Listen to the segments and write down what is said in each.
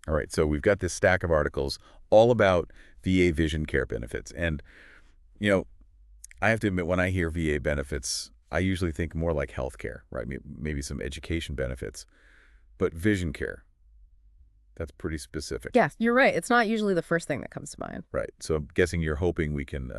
All right, so we've got this stack of articles all about VA vision care benefits. And, you know, I have to admit, when I hear VA benefits, I usually think more like healthcare, right? Maybe some education benefits. But vision care, that's pretty specific. Yes, you're right. It's not usually the first thing that comes to mind. Right. So I'm guessing you're hoping we can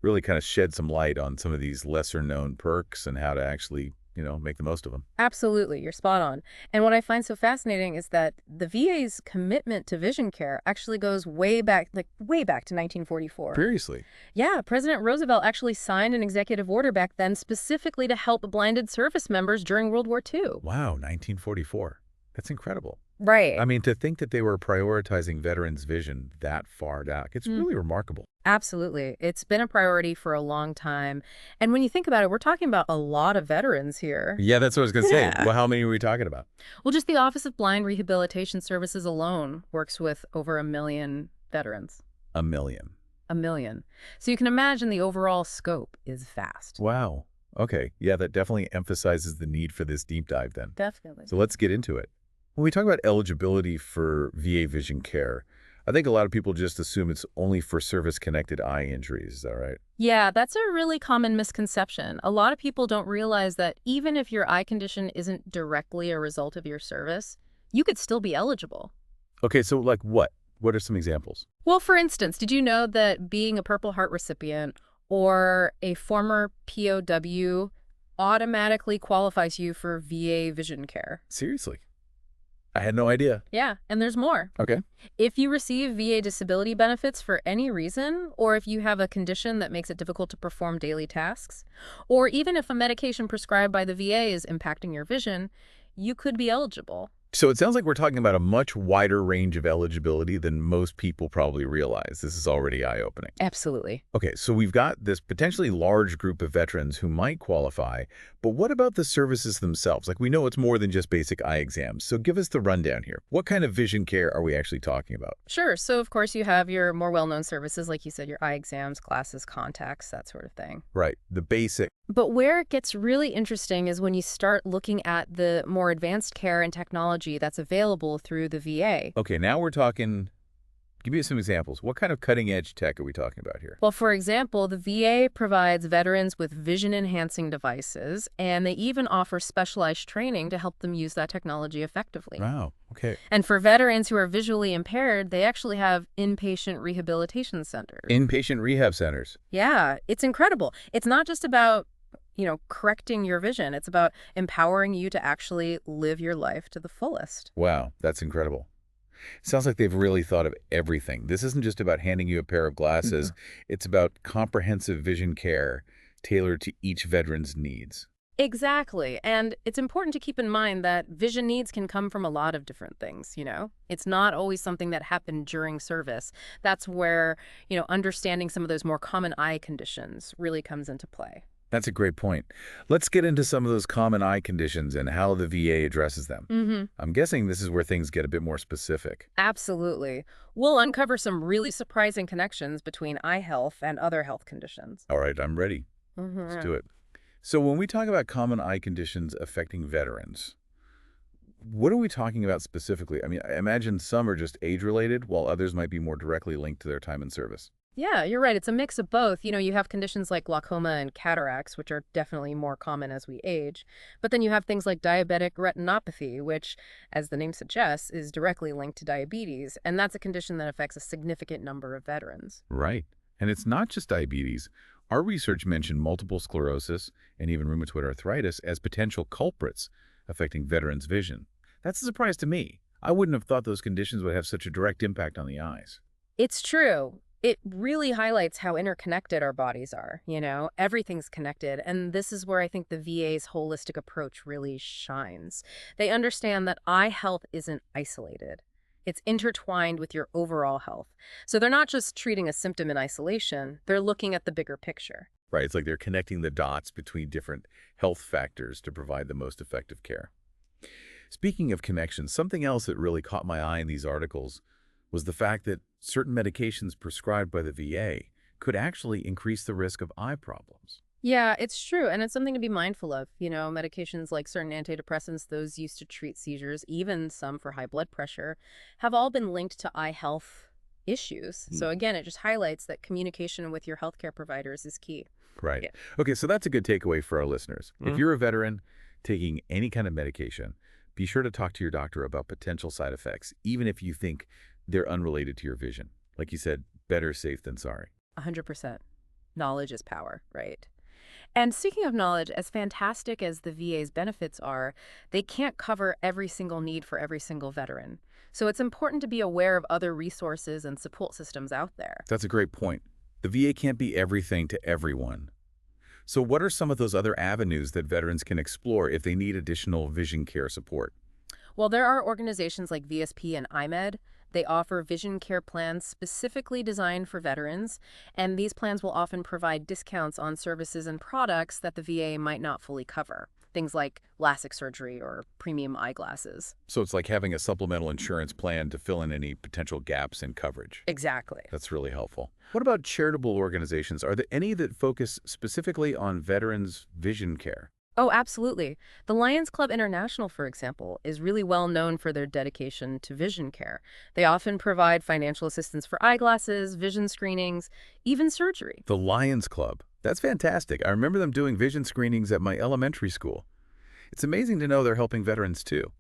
really kind of shed some light on some of these lesser known perks and how to actually, make the most of them. Absolutely, you're spot on. And what I find so fascinating is that the VA's commitment to vision care actually goes way back, like way back to 1944. Seriously. Yeah, President Roosevelt actually signed an executive order back then specifically to help blinded service members during World War II. Wow, 1944. That's incredible. Right. I mean, to think that they were prioritizing veterans' vision that far back, it's really remarkable. Absolutely. It's been a priority for a long time. And when you think about it, we're talking about a lot of veterans here. Yeah, that's what I was going to say. Yeah. Well, how many are we talking about? Well, just the Office of Blind Rehabilitation Services alone works with over 1 million veterans. A million. 1 million. So you can imagine the overall scope is vast. Wow. Okay. Yeah, that definitely emphasizes the need for this deep dive then. Definitely. So let's get into it. When we talk about eligibility for VA vision care, I think a lot of people just assume it's only for service-connected eye injuries. Is that right? Yeah, that's a really common misconception. A lot of people don't realize that even if your eye condition isn't directly a result of your service, you could still be eligible. Okay, so like what? What are some examples? Well, for instance, did you know that being a Purple Heart recipient or a former POW automatically qualifies you for VA vision care? Seriously? I had no idea. Yeah, and there's more. Okay. If you receive VA disability benefits for any reason, or if you have a condition that makes it difficult to perform daily tasks, or even if a medication prescribed by the VA is impacting your vision, you could be eligible. So it sounds like we're talking about a much wider range of eligibility than most people probably realize. This is already eye-opening. Absolutely. Okay, so we've got this potentially large group of veterans who might qualify, but what about the services themselves? Like, we know it's more than just basic eye exams, so give us the rundown here. What kind of vision care are we actually talking about? Sure. So, of course, you have your more well-known services, like you said, your eye exams, glasses, contacts, that sort of thing. Right, the basic. But where it gets really interesting is when you start looking at the more advanced care and technology that's available through the VA. Okay, now we're talking. Give me some examples. What kind of cutting-edge tech are we talking about here? Well, for example, the VA provides veterans with vision-enhancing devices, and they even offer specialized training to help them use that technology effectively. Wow, okay. And for veterans who are visually impaired, they actually have inpatient rehabilitation centers. Inpatient rehab centers. Yeah, it's incredible. It's not just about correcting your vision. It's about empowering you to actually live your life to the fullest. Wow, that's incredible. Sounds like they've really thought of everything. This isn't just about handing you a pair of glasses. It's about comprehensive vision care tailored to each veteran's needs. Exactly. And it's important to keep in mind that vision needs can come from a lot of different things. It's not always something that happened during service. That's where, understanding some of those more common eye conditions really comes into play. That's a great point. Let's get into some of those common eye conditions and how the VA addresses them. I'm guessing this is where things get a bit more specific. Absolutely. We'll uncover some really surprising connections between eye health and other health conditions. All right, I'm ready. Let's do it. So when we talk about common eye conditions affecting veterans, what are we talking about specifically? I mean, I imagine some are just age-related, while others might be more directly linked to their time in service. Yeah, you're right. It's a mix of both. You have conditions like glaucoma and cataracts, which are definitely more common as we age. But then you have things like diabetic retinopathy, which, as the name suggests, is directly linked to diabetes. And that's a condition that affects a significant number of veterans. Right. And it's not just diabetes. Our research mentioned multiple sclerosis and even rheumatoid arthritis as potential culprits affecting veterans' vision. That's a surprise to me. I wouldn't have thought those conditions would have such a direct impact on the eyes. It's true. It really highlights how interconnected our bodies are. Everything's connected. And this is where I think the VA's holistic approach really shines. They understand that eye health isn't isolated. It's intertwined with your overall health. So they're not just treating a symptom in isolation, they're looking at the bigger picture. Right, it's like they're connecting the dots between different health factors to provide the most effective care. Speaking of connections, something else that really caught my eye in these articles was the fact that certain medications prescribed by the VA could actually increase the risk of eye problems. Yeah, it's true. And it's something to be mindful of. Medications like certain antidepressants, those used to treat seizures, even some for high blood pressure, have all been linked to eye health issues. Hmm. So again, it just highlights that communication with your healthcare providers is key. Right. Yeah. Okay, so that's a good takeaway for our listeners. If Mm. you're a veteran taking any kind of medication, be sure to talk to your doctor about potential side effects, even if you think they're unrelated to your vision. Like you said, better safe than sorry. 100%. Knowledge is power, right? And speaking of knowledge, as fantastic as the VA's benefits are, they can't cover every single need for every single veteran. So it's important to be aware of other resources and support systems out there. That's a great point. The VA can't be everything to everyone. So what are some of those other avenues that veterans can explore if they need additional vision care support? Well, there are organizations like VSP and IMED. They offer vision care plans specifically designed for veterans, and these plans will often provide discounts on services and products that the VA might not fully cover. Things like LASIK surgery or premium eyeglasses. So it's like having a supplemental insurance plan to fill in any potential gaps in coverage. Exactly. That's really helpful. What about charitable organizations? Are there any that focus specifically on veterans' vision care? Oh, absolutely. The Lions Club International, for example, is really well known for their dedication to vision care. They often provide financial assistance for eyeglasses, vision screenings, even surgery. The Lions Club. That's fantastic. I remember them doing vision screenings at my elementary school. It's amazing to know they're helping veterans too.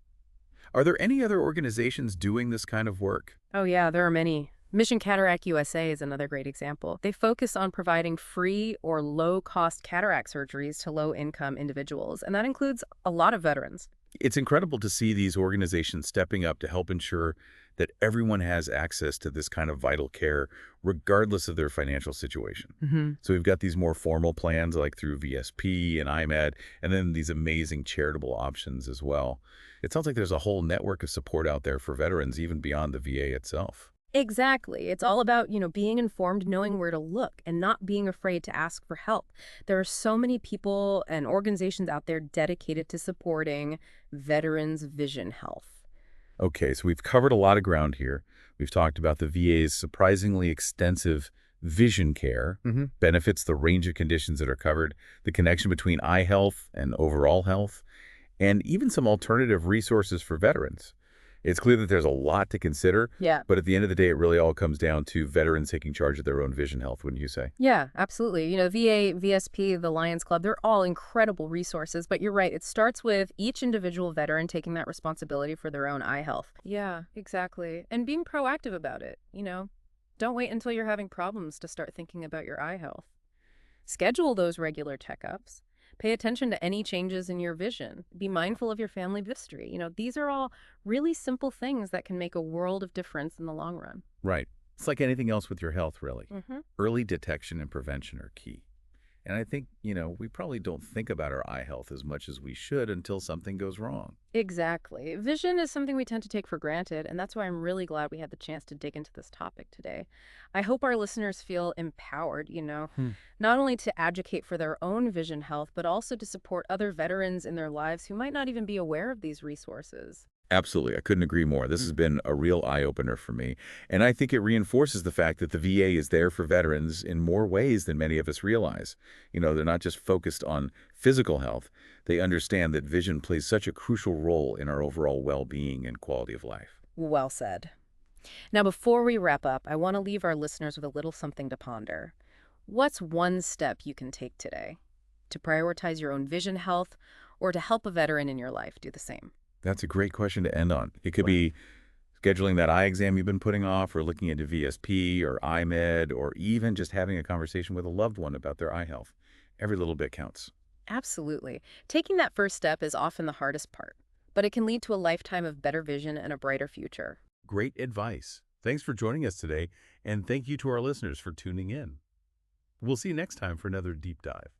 Are there any other organizations doing this kind of work? Oh, yeah, there are many. Mission Cataract USA is another great example. They focus on providing free or low-cost cataract surgeries to low-income individuals, and that includes a lot of veterans. It's incredible to see these organizations stepping up to help ensure that everyone has access to this kind of vital care, regardless of their financial situation. Hmm. So we've got these more formal plans like through VSP and IMED, and then these amazing charitable options as well. It sounds like there's a whole network of support out there for veterans, even beyond the VA itself. Exactly. It's all about, being informed, knowing where to look, and not being afraid to ask for help. There are so many people and organizations out there dedicated to supporting veterans' vision health. Okay, so we've covered a lot of ground here. We've talked about the VA's surprisingly extensive vision care, benefits, the range of conditions that are covered, the connection between eye health and overall health, and even some alternative resources for veterans. It's clear that there's a lot to consider, Yeah. but at the end of the day, it really all comes down to veterans taking charge of their own vision health, wouldn't you say? Yeah, absolutely. VA, VSP, the Lions Club, they're all incredible resources, but you're right. It starts with each individual veteran taking that responsibility for their own eye health. Yeah, exactly. And being proactive about it. Don't wait until you're having problems to start thinking about your eye health. Schedule those regular checkups. Pay attention to any changes in your vision. Be mindful of your family history. These are all really simple things that can make a world of difference in the long run. Right. It's like anything else with your health, really. Hmm. Early detection and prevention are key. And I think, we probably don't think about our eye health as much as we should until something goes wrong. Exactly. Vision is something we tend to take for granted, and that's why I'm really glad we had the chance to dig into this topic today. I hope our listeners feel empowered, Hmm. not only to advocate for their own vision health, but also to support other veterans in their lives who might not even be aware of these resources. Absolutely. I couldn't agree more. This has been a real eye-opener for me. And I think it reinforces the fact that the VA is there for veterans in more ways than many of us realize. They're not just focused on physical health. They understand that vision plays such a crucial role in our overall well-being and quality of life. Well said. Now, before we wrap up, I want to leave our listeners with a little something to ponder. What's one step you can take today to prioritize your own vision health or to help a veteran in your life do the same? That's a great question to end on. It could be scheduling that eye exam you've been putting off, or looking into VSP or IMED, or even just having a conversation with a loved one about their eye health. Every little bit counts. Absolutely. Taking that first step is often the hardest part, but it can lead to a lifetime of better vision and a brighter future. Great advice. Thanks for joining us today, and thank you to our listeners for tuning in. We'll see you next time for another deep dive.